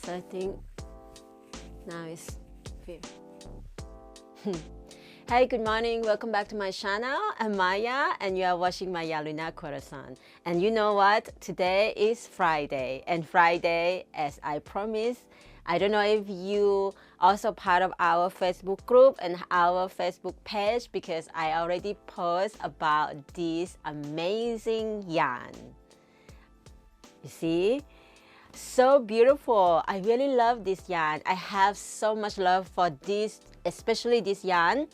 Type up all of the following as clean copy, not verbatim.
So I think now it's 5th. Hey, good morning. Welcome back to my channel. I'm Maya and you are watching MayaLunaCorazon. And you know what? Today is Friday. And Friday, as I promised, I don't know if you also part of our Facebook group and our Facebook page because I already post about this amazing yarn. You see? So beautiful. I really love this yarn. I have so much love for this, especially this yarn.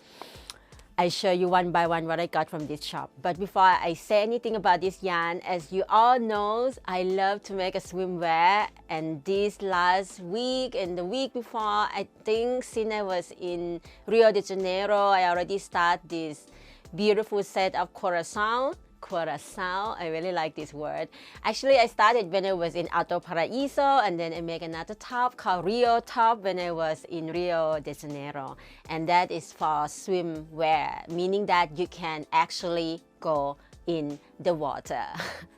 I show you one by one what I got from this shop. But before I say anything about this yarn, as you all know, I love to make a swimwear. And this last week and the week before, I think since I was in Rio de Janeiro, I already started this beautiful set of Corazon. Corazon, I really like this word. Actually, I started when I was in Alto Paraíso, and then I make another top called Rio top when I was in Rio de Janeiro. And that is for swimwear, meaning that you can actually go in the water.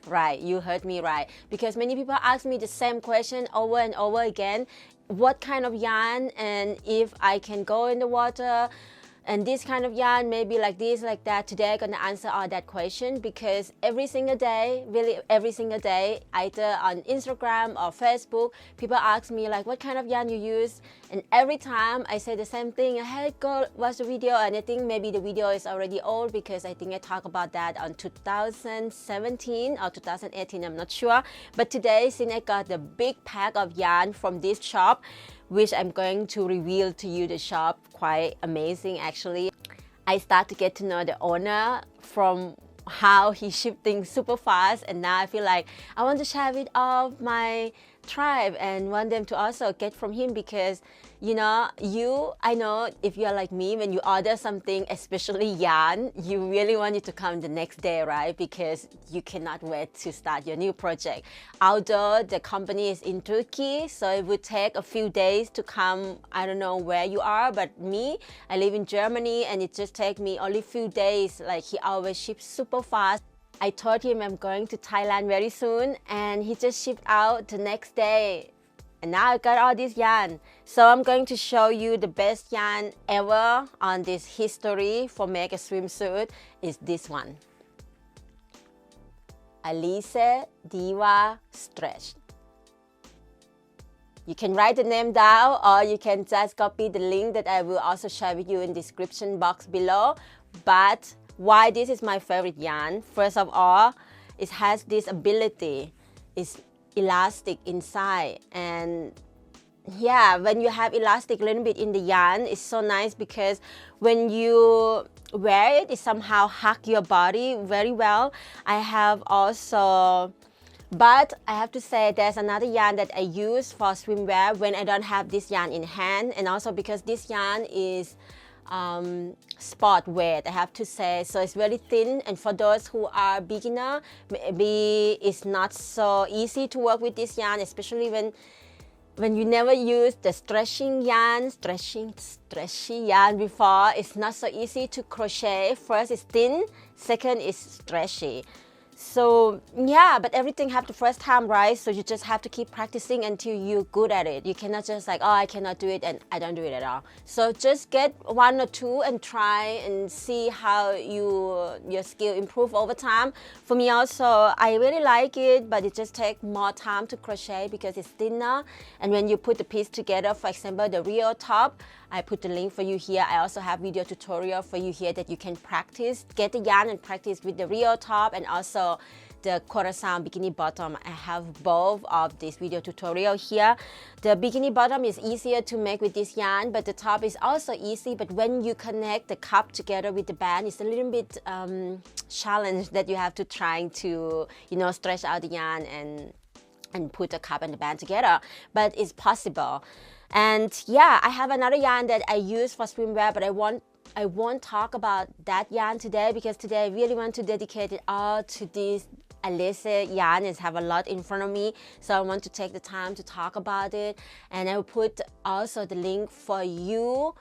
Right, you heard me right. Because many people ask me the same question over and over again. What kind of yarn, and if I can go in the water, and this kind of yarn, maybe like this, like that. Today I'm gonna answer all that question because every single day, really every single day, either on Instagram or Facebook, people ask me like, what kind of yarn you use? And every time I say the same thing, hey, go watch the video. And I think maybe the video is already old because I think I talked about that on 2017 or 2018, I'm not sure. But today, since I got the big pack of yarn from this shop, which I'm going to reveal to you the shop, quite amazing actually. I start to get to know the owner from how he shipped things super fast, and now I feel like I want to share with all my tribe and want them to also get from him because you know, I know if you're like me, when you order something, especially yarn, you really want it to come the next day, right? Because you cannot wait to start your new project. Although the company is in Turkey, so it would take a few days to come. I don't know where you are, but me, I live in Germany and it just takes me only a few days. Like he always ships super fast. I told him I'm going to Thailand very soon and he just shipped out the next day. And now I got all this yarn. So I'm going to show you the best yarn ever on this history for make a swimsuit is this one. ALIZE Diva Stretch. You can write the name down or you can just copy the link that I will also share with you in the description box below. But why this is my favorite yarn? First of all, it has this ability. It's elastic inside, and yeah, when you have elastic a little bit in the yarn, it's so nice because when you wear it, it somehow hug your body very well. I have also, but I have to say there's another yarn that I use for swimwear when I don't have this yarn in hand, and also because this yarn is sport weight, I have to say, so it's very thin, and for those who are beginner, maybe it's not so easy to work with this yarn, especially when you never use the stretchy yarn before. It's not so easy to crochet. First it's thin, second is stretchy. So yeah, but everything have the first time, right? So you just have to keep practicing until you're good at it. You cannot just like, oh, I cannot do it and I don't do it at all. So just get one or two and try and see how your skill improve over time. For me also, I really like it, but it just takes more time to crochet because it's thinner. And when you put the piece together, for example, the Rio top, I put the link for you here. I also have video tutorial for you here that you can practice, get the yarn and practice with the Rio top and also the Corazon bikini bottom. I have both of this video tutorial here. The bikini bottom is easier to make with this yarn, but the top is also easy. But when you connect the cup together with the band, it's a little bit challenge that you have to try to, you know, stretch out the yarn and put the cup and the band together. But it's possible. And yeah, I have another yarn that I use for swimwear, but I won't talk about that yarn today because today I really want to dedicate it all to this ALIZE yarn. Is have a lot in front of me, so I want to take the time to talk about it. And I will put also the link for you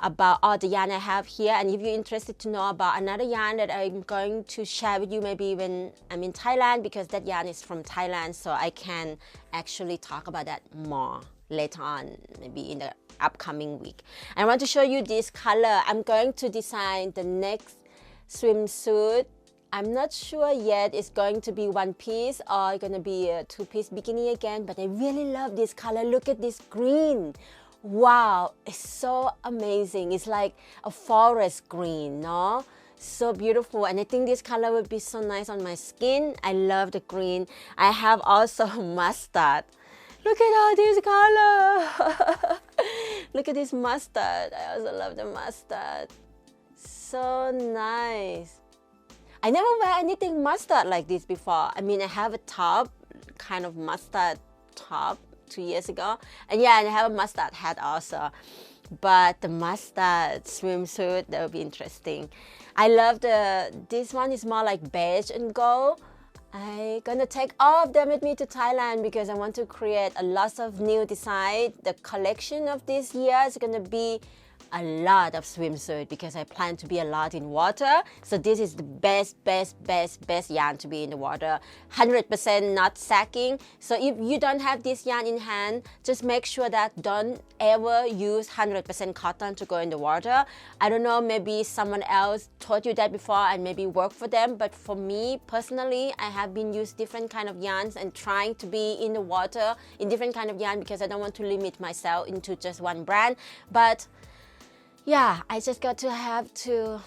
about all the yarn I have here. And if you're interested to know about another yarn that I'm going to share with you maybe when I'm in Thailand, because that yarn is from Thailand, so I can actually talk about that more. later on, maybe in the upcoming week. I want to show you this color. I'm going to design the next swimsuit. I'm not sure yet it's going to be one piece or going to be a two-piece bikini again, but I really love this color. Look at this green. Wow, it's so amazing. It's like a forest green, no? So beautiful, and I think this color would be so nice on my skin. I love the green. I have also mustard. Look at all this color. Look at this mustard. I also love the mustard. So nice. I never wear anything mustard like this before. I mean, I have a top, kind of mustard top 2 years ago. And yeah, and I have a mustard hat also. But the mustard swimsuit, that would be interesting. I love this one is more like beige and gold. I'm gonna take all of them with me to Thailand because I want to create a lot of new design. The collection of this year is gonna be a lot of swimsuit because I plan to be a lot in water. So this is the best yarn to be in the water. 100% not sagging. So if you don't have this yarn in hand, just make sure that don't ever use 100% cotton to go in the water. I don't know, maybe someone else told you that before and maybe work for them, but for me personally, I have been used different kind of yarns and trying to be in the water in different kind of yarn because I don't want to limit myself into just one brand. But yeah, I just have to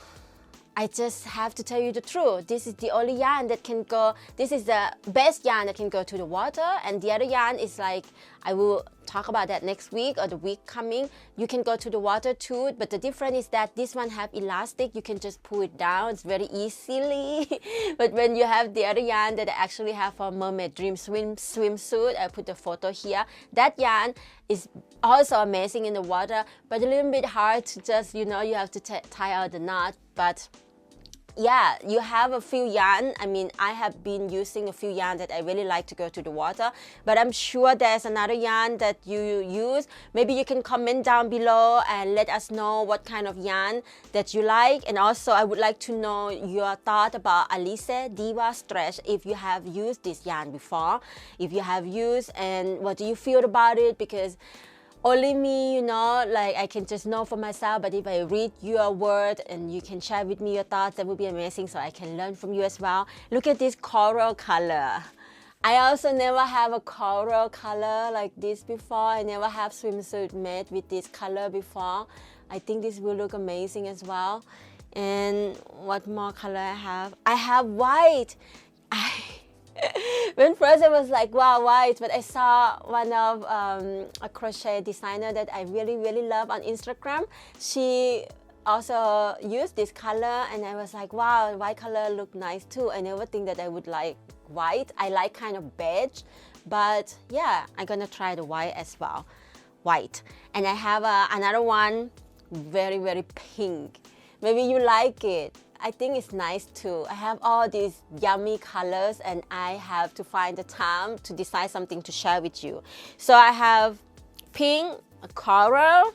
tell you the truth. This is the only yarn that can go, this is the best yarn that can go to the water, and the other yarn is like, I will talk about that next week or the week coming. You can go to the water too, but the difference is that this one have elastic, you can just pull it down, it's very easily. But when you have the other yarn that I actually have for Mermaid Dream swimsuit, I put the photo here, that yarn is also amazing in the water, but a little bit hard to just, you know, you have to tie out the knot. But yeah, you have a few yarn. I mean, I have been using a few yarn that I really like to go to the water, but I'm sure there's another yarn that you use. Maybe you can comment down below and let us know what kind of yarn that you like. And also, I would like to know your thought about ALIZE Diva stretch, if you have used this yarn before, if you have used, and what do you feel about it, because only me, you know, like I can just know for myself, but if I read your word and you can share with me your thoughts, that would be amazing, so I can learn from you as well. Look at this coral color. I also never have a coral color like this before. I never have swimsuit made with this color before. I think this will look amazing as well. And what more color I have? I have white. When first I was like, wow, white, but I saw one of a crochet designer that I really love on Instagram. She also used this color and I was like, wow, white color look nice too. I never think that I would like white. I like kind of beige, but yeah, I'm gonna try the white as well. White. And I have another one, very pink. Maybe you like it. I think it's nice too. I have all these yummy colors and I have to find the time to decide something to share with you. So I have pink, a coral,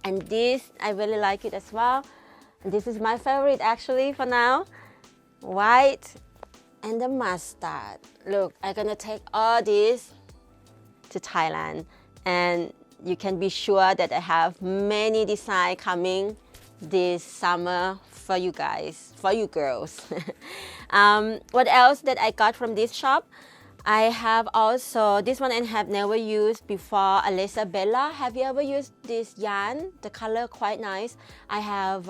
and this, I really like it as well. And this is my favorite actually for now. White and the mustard. Look, I'm gonna take all this to Thailand, and you can be sure that I have many designs coming this summer for you guys, for you girls. What else that I got from this shop? I have also, this one I have never used before, Alisa Bella. Have you ever used this yarn? The color quite nice. I have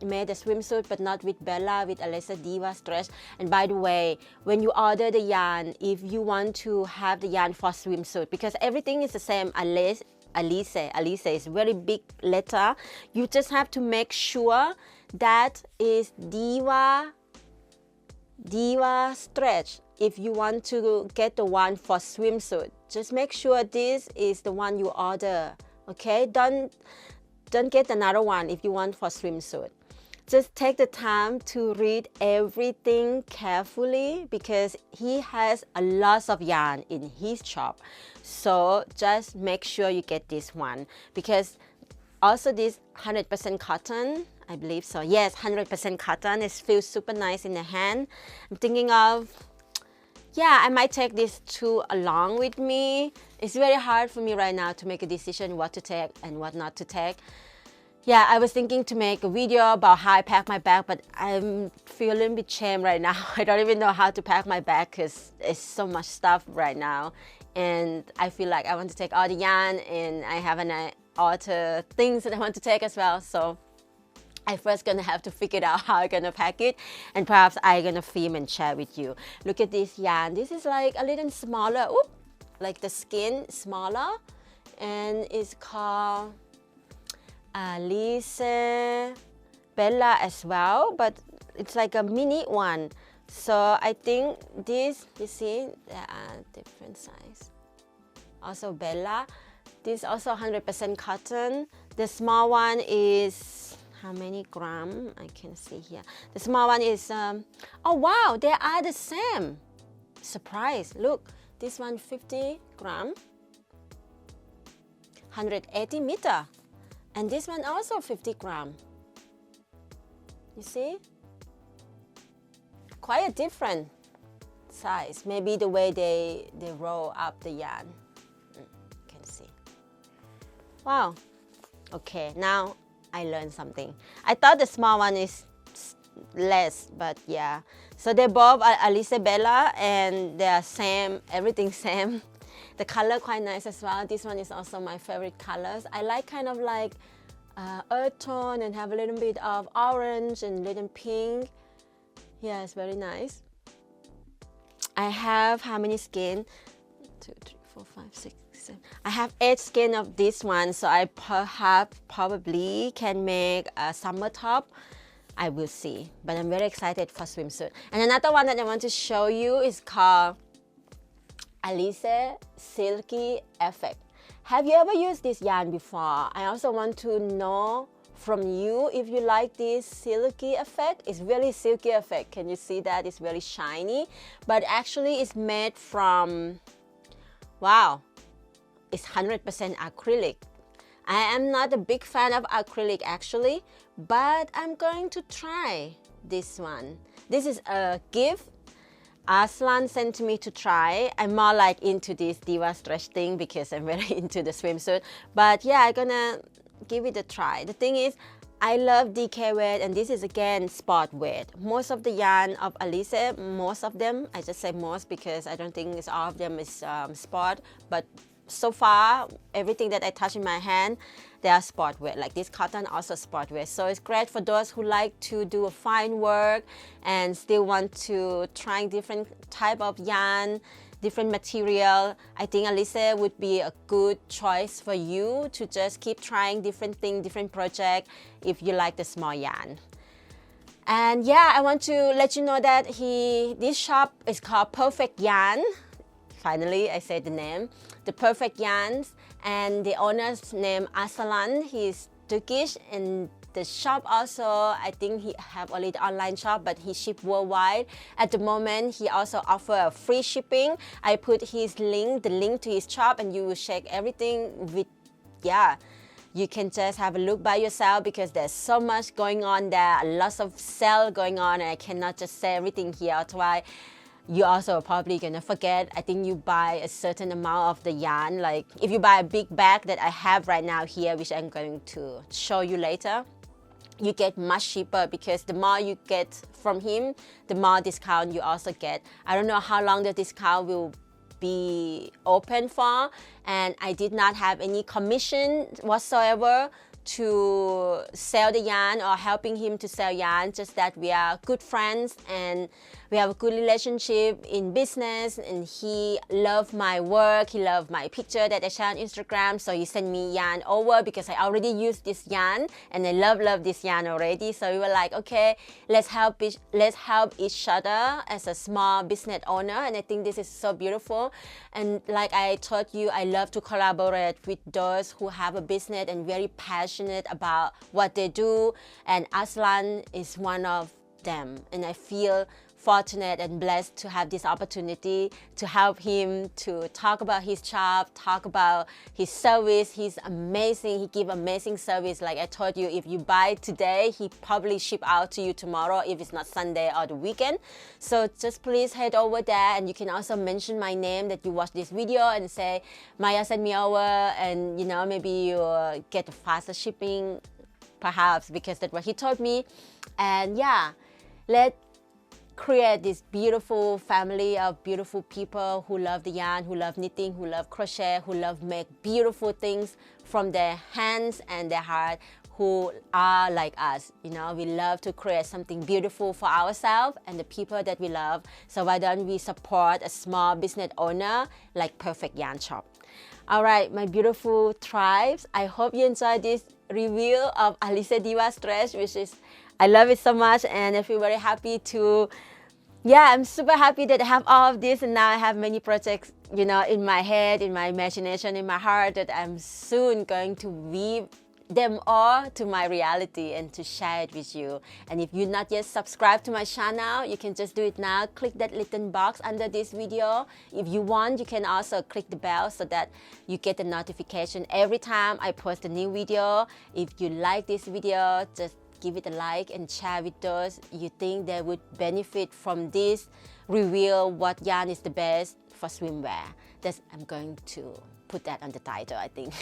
made a swimsuit, but not with Bella, with Alisa Diva stretch. And by the way, when you order the yarn, if you want to have the yarn for swimsuit, because everything is the same, ALIZE is very big letter. You just have to make sure that is Diva stretch. If you want to get the one for swimsuit, just make sure this is the one you order. Okay, don't get another one if you want for swimsuit. Just take the time to read everything carefully because he has a lot of yarn in his shop. So just make sure you get this one, because also this 100% cotton, I believe so. Yes, 100% cotton. It feels super nice in the hand. I'm thinking of yeah, I might take these two along with me. It's very hard for me right now to make a decision what to take and what not to take. Yeah, I was thinking to make a video about how I pack my bag, but I'm feeling a bit shame right now. I don't even know how to pack my bag because it's so much stuff right now. And I feel like I want to take all the yarn, and I have other things that I want to take as well. So I first gonna have to figure out how I'm gonna pack it, and perhaps I'm gonna film and share with you. Look at this yarn. This is like a little smaller, like the skin smaller, and it's called Alisa Bella as well, but it's like a mini one. So I think this, you see, there are different size. Also Bella, this also 100% cotton. The small one is how many gram? I can see here. The small one is oh wow, they are the same. Surprise! Look, this one 50 gram, 180 meter. And this one also 50 gram. You see? Quite a different size. Maybe the way they roll up the yarn. You can see. Wow. Okay, now I learned something. I thought the small one is less, but yeah. So they both are Alisa Bella, and they are same, everything same. The color quite nice as well. This one is also my favorite colors. I like kind of like earth tone and have a little bit of orange and little pink. Yeah, it's very nice. I have how many skein? 2, 3, 4, 5, 6, 7. I have 8 skein of this one, so I perhaps probably can make a summer top. I will see, but I'm very excited for swimsuit. And another one that I want to show you is called ALIZE Silky Effect. Have you ever used this yarn before? I also want to know from you if you like this silky effect. It's really silky effect. Can you see that? It's very shiny, but actually it's made from, wow, it's 100% acrylic. I am not a big fan of acrylic actually, but I'm going to try this one. This is a gift Aslan sent me to try. I'm more like into this Diva stretch thing because I'm very into the swimsuit. But yeah, I'm gonna give it a try. The thing is, I love DK weight, and this is again sport weight. Most of the yarn of ALIZE, most of them, I just say most because I don't think it's all of them is sport, but so far, everything that I touch in my hand, they are sport wear. Like this cotton, also sport wear. So it's great for those who like to do a fine work and still want to try different type of yarn, different material. I think ALIZE would be a good choice for you to just keep trying different things, different projects if you like the small yarn. And yeah, I want to let you know that this shop is called Perfect Yarn. Finally, I said the name. The Perfect Yarns, and the owner's name Aslan. He's Turkish, and the shop also, I think he have only the online shop, but he ship worldwide. At the moment, he also offer free shipping. I put his link, the link to his shop, and you will check everything with, yeah. You can just have a look by yourself because there's so much going on there, lots of sale going on, and I cannot just say everything here. Otherwise, you also are probably gonna forget. I think you buy a certain amount of the yarn. Like if you buy a big bag that I have right now here, which I'm going to show you later, you get much cheaper because the more you get from him, the more discount you also get. I don't know how long the discount will be open for, and I did not have any commission whatsoever to sell the yarn or helping him to sell yarn, just that we are good friends and we have a good relationship in business, and he loved my work, he loved my picture that I share on Instagram, so he sent me yarn over because I already used this yarn and I love this yarn already. So we were like, okay, let's help each other as a small business owner, and I think this is so beautiful. And like I told you, I love to collaborate with those who have a business and very passionate about what they do, and Aslan is one of them, and I feel fortunate and blessed to have this opportunity to help him to talk about his shop, talk about his service. He's amazing. He gives amazing service. Like I told you, if you buy today, he probably ship out to you tomorrow if it's not Sunday or the weekend. So just please head over there, and you can also mention my name that you watch this video and say, Maya sent me over, and you know, maybe you get faster shipping, perhaps, because that's what he told me. And yeah, let's create this beautiful family of beautiful people who love the yarn, who love knitting, who love crochet, who love make beautiful things from their hands and their heart, who are like us. You know, we love to create something beautiful for ourselves and the people that we love. So why don't we support a small business owner like Perfect Yarn Shop? All right, my beautiful tribes, I hope you enjoyed this review of ALIZE Diva Stretch, which is, I love it so much, and I feel very happy to, yeah, I'm super happy that I have all of this, and now I have many projects, you know, in my head, in my imagination, in my heart, that I'm soon going to weave them all to my reality and to share it with you. And if you're not yet subscribed to my channel, you can just do it now. Click that little box under this video. If you want, you can also click the bell so that you get a notification every time I post a new video. If you like this video, just give it a like and share with those you think they would benefit from this reveal what yarn is the best for swimwear. I'm going to put that on the title, I think.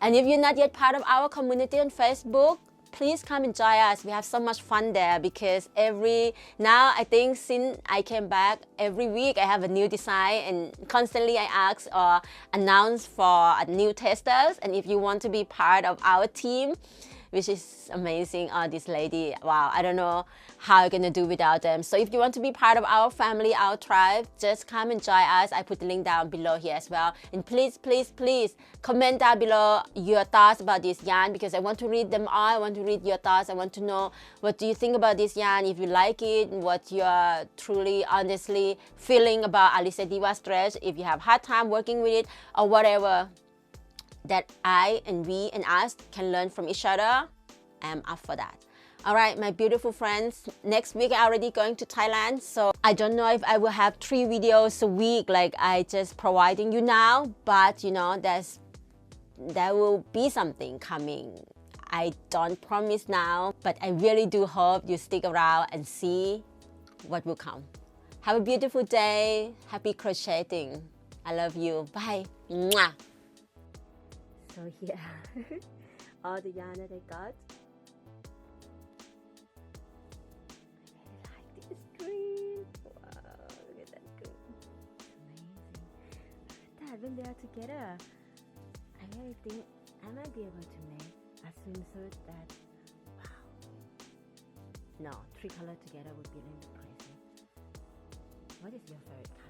And if you're not yet part of our community on Facebook, please come and join us. We have so much fun there, because now I think since I came back, every week I have a new design, and constantly I ask or announce for new testers. And if you want to be part of our team, which is amazing, this lady, wow, I don't know how I'm gonna do without them. So if you want to be part of our family, our tribe, just come and join us. I put the link down below here as well. And please, please, please comment down below your thoughts about this yarn, because I want to read them all. I want to read your thoughts. I want to know what do you think about this yarn, if you like it, what you are truly, honestly feeling about ALIZE Diva Stretch, if you have hard time working with it or whatever that I and we and us can learn from each other. I'm up for that. All right, my beautiful friends, next week I'm already going to Thailand, so I don't know if I will have 3 videos a week like I just providing you now, but you know, there will be something coming. I don't promise now, but I really do hope you stick around and see what will come. Have a beautiful day. Happy crocheting. I love you. Bye. Mwah. So yeah, all the yarn that I got. I like this green. Wow, look at that green. Amazing. Look at that, when they are together, I really think I might be able to make a swimsuit that, wow. No, 3 colors together would be a little crazy. What is your favorite color?